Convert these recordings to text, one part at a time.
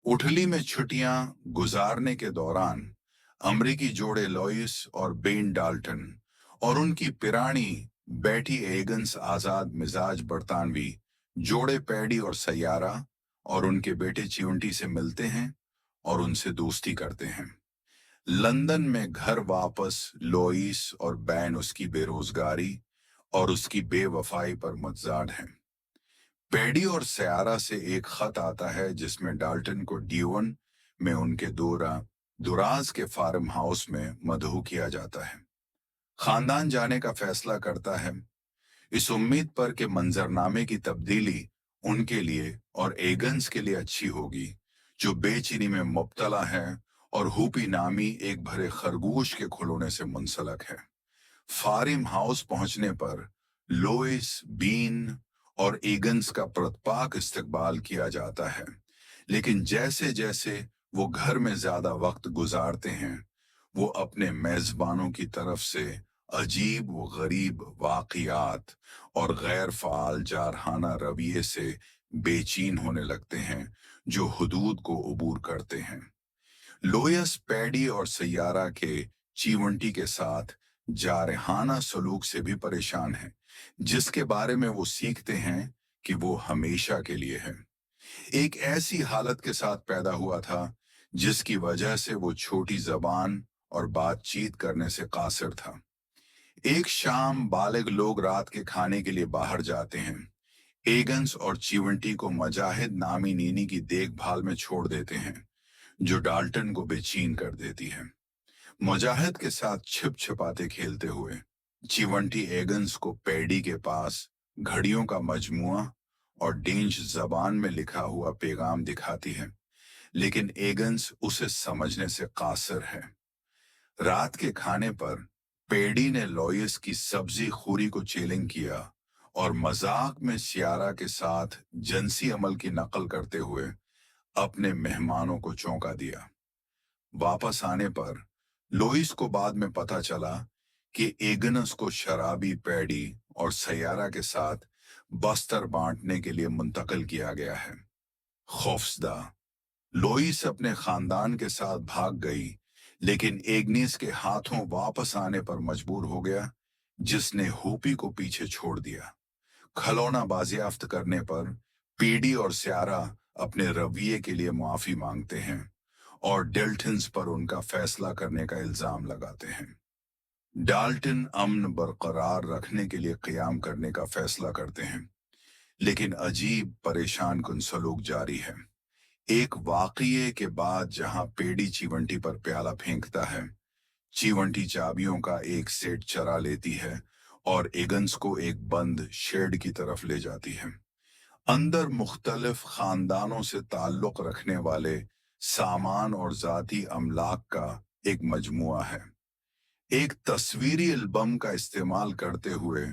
उठली में छुट्टियां गुजारने के दौरान अमरीकी जोड़े लॉइस और बेन डाल्टन और उनकी पिरानी बैठी एगन्स आजाद मिजाज बरतानवी जोड़े पैडी और सैयारा और उनके बेटे चिवंटी से मिलते हैं और उनसे दोस्ती करते हैं। लंदन में घर वापस लोइस और बैन उसकी बेरोजगारी और उसकी बेवफाई पर मुतजाद हैं। पैडी और सयारा से एक खत आता है जिसमें डाल्टन को ड्यूवन में उनके दुराज के फार्म हाउस में मदऊ किया जाता है। खानदान जाने का फैसला करता है, इस उम्मीद पर कि मंजरनामे की तब्दीली उनके लिए और एगन्स के लिए अच्छी होगी, जो बेचैनी में मुब्तला है और हुपी नामी एक भरे खरगोश के खुलोने से मुंसलक है। फारिम हाउस पहुंचने पर लोइस, बीन और एगन्स का प्रतिपाक इस्तकबाल किया जाता है, लेकिन जैसे जैसे वो घर में ज्यादा वक्त गुजारते हैं, वो अपने मेजबानों की तरफ से अजीब व गरीब वाक़ियात और गैर फ़ाल जारहाना रवैये से बेचैन होने लगते हैं, जो हुदूद को अबूर करते हैं। लोयस पैडी और सैयारा के चीवंटी के साथ जारहाना सलूक से भी परेशान है, जिसके बारे में वो सीखते हैं कि वो हमेशा के लिए है। एक ऐसी हालत के साथ पैदा हुआ था जिसकी वजह से वो छोटी जबान और बातचीत करने से कासिर था। एक शाम बालिग लोग रात के खाने के लिए बाहर जाते हैं। एगन्स और चिवंटी को मजाहिद नामी नीनी की देखभाल में छोड़ देते हैं, जो डाल्टन को बेचैन कर देती है। मुजाहिद के साथ छिप छिपाते खेलते हुए चिवंटी एगन्स को पैडी के पास घड़ियों का मजमुआ और डेंच जबान में लिखा हुआ पैगाम दिखाती है, लेकिन एगन्स उसे समझने से कासिर है। रात के खाने पर पैडी ने लॉयस की सब्जी खूरी को चैलेंज किया और मजाक में सियारा के साथ जिनसी अमल की नकल करते हुए अपने मेहमानों को चौंका दिया। वापस आने पर लोइस को बाद में पता चला कि एगनस को शराबी पैडी और सैयारा के साथ बस्तर बांटने के लिए मुंतकिल किया गया है। खौफजदा लोइस अपने खानदान के साथ भाग गई, लेकिन एग्निस के हाथों वापस आने पर मजबूर हो गया, जिसने होपी को पीछे छोड़ दिया। खलौना बाजियाफ्त करने पर पीडी और स्यारा अपने रवैये के लिए माफी मांगते हैं और डेल्टन्स पर उनका फैसला करने का इल्जाम लगाते हैं। डाल्टन अमन बरकरार रखने के लिए क़याम करने का फैसला करते हैं, लेकिन अजीब परेशान कुन सलूक जारी है। एक वाक़ये के बाद जहां पेडी चिवंटी पर प्याला फेंकता है, चिवंटी चाबियों का एक सेट चरा लेती है और एगन्स को एक बंद शेड की तरफ ले जाती है। अंदर मुख्तलिफ खानदानों से ताल्लुक रखने वाले सामान और जाती अमलाक का एक मजमुआ है। एक तस्वीरी एल्बम का इस्तेमाल करते हुए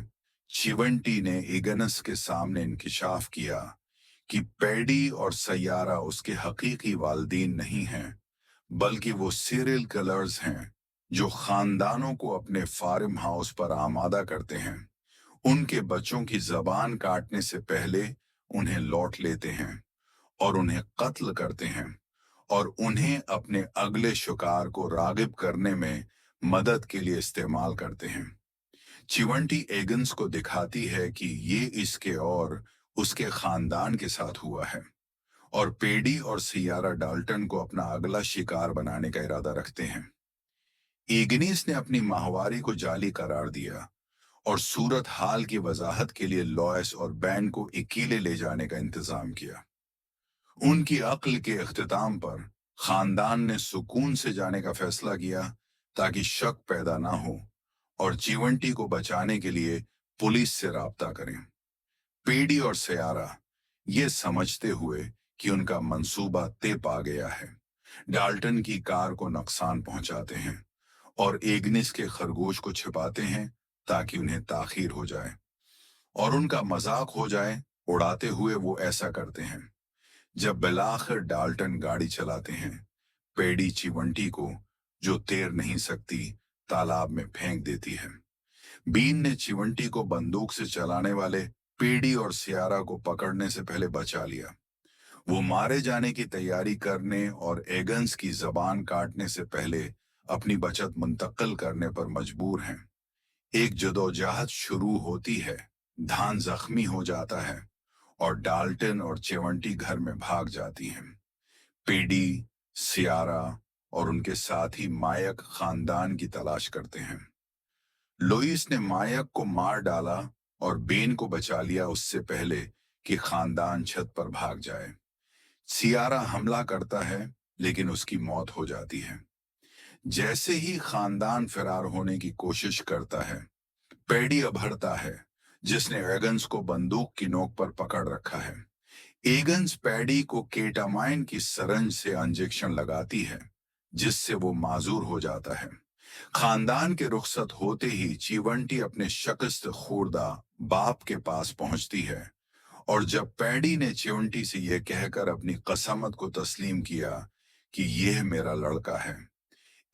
चिवंटी ने एगनस के सामने इंकिशाफ किया कि पैडी और सैयारा उसके हकीकी वालदीन नहीं हैं, बल्कि वो सीरियल किलर्स हैं जो खानदानों को अपने फार्म हाउस पर आमादा करते हैं, उनके बच्चों की जबान काटने से पहले उन्हें लौट लेते हैं और उन्हें कत्ल करते हैं और उन्हें अपने अगले शिकार को रागिब करने में मदद के लिए इस्तेमाल करते हैं। चिवंटी एगन्स को दिखाती है कि ये इसके और उसके खानदान के साथ हुआ है और पेडी और सियारा डाल्टन को अपना अगला शिकार बनाने का इरादा रखते हैं। एग्निस ने अपनी माहवारी को जाली करार दिया और सूरत हाल की वजाहत के लिए लॉयस और बैन को अकेले ले जाने का इंतजाम किया। उनकी अक्ल के इख्तिताम पर खानदान ने सुकून से जाने का फैसला किया ताकि शक पैदा ना हो और चिवंटी को बचाने के लिए पुलिस से राब्ता करें। पेडी और सयारा ये समझते हुए कि उनका मंसूबा तय पा गया है, डाल्टन की कार को नुकसान पहुंचाते हैं और एग्निस के खरगोश को छिपाते हैं ताकि उन्हें ताखीर हो जाए और उनका मजाक हो जाए। उड़ाते हुए वो ऐसा करते हैं। जब बिलाखिर डाल्टन गाड़ी चलाते हैं, पेडी चिवंटी को, जो तैर नहीं सकती, तालाब में फेंक देती है। बीन ने चिवंटी को बंदूक से चलाने वाले पेडी और सियारा को पकड़ने से पहले बचा लिया। वो मारे जाने की तैयारी करने और एगन्स की जबान काटने से पहले अपनी बचत मुंतकिल करने पर मजबूर हैं। एक जदोजहद शुरू होती है, धान जख्मी हो जाता है और डाल्टन और चेवंटी घर में भाग जाती हैं। पेडी, सियारा और उनके साथी मायक खानदान की तलाश करते हैं। लोइस ने मायक को मार डाला और बेन को बचा लिया उससे पहले कि खानदान छत पर भाग जाए। सियारा हमला करता है, लेकिन उसकी मौत हो जाती है। जैसे ही खानदान फरार होने की कोशिश करता है, पैडी अभड़ता है, जिसने एगन्स को बंदूक की नोक पर पकड़ रखा है। एगन्स पैडी को केटामाइन की सरंज से इंजेक्शन लगाती है, जिससे वो माजूर हो जाता है। खानदान के रुखसत होते ही चीवंटी अपने शकस्त खुर्दा बाप के पास पहुंचती है, और जब पैडी ने चिवंटी से यह कहकर अपनी कसमत को तस्लीम किया कि यह मेरा लड़का है,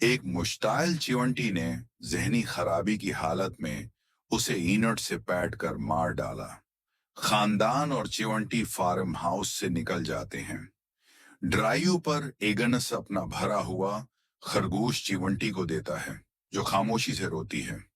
एक मुश्ताइल चिवंटी ने जहनी खराबी की हालत में उसे ईनट से पैट कर मार डाला। खानदान और चिवंटी फार्म हाउस से निकल जाते हैं। ड्राइव पर एगनस अपना भरा हुआ खरगोश चिवंटी को देता है, जो खामोशी से रोती है।